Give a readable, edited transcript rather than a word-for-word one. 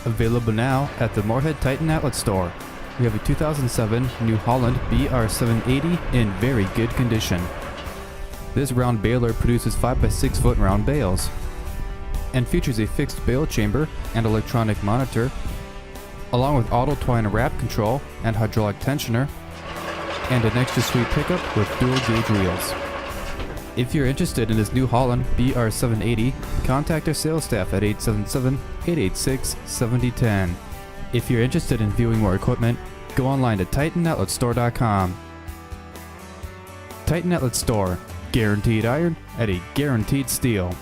Available now at the Moorhead-Outlet store. We have a 2007 New Holland BR780 in very good condition. This round baler produces 5x6 foot round bales and features a fixed bale chamber and electronic monitor, along with auto twine wrap control and hydraulic tensioner, and an XtraSweep pickup with dual gauge wheels. If you're interested in this New Holland BR780, contact our sales staff at 877-886-7010. If you're interested in viewing more equipment, go online to TitanOutletStore.com. Titan Outlet Store, guaranteed iron at a guaranteed steel.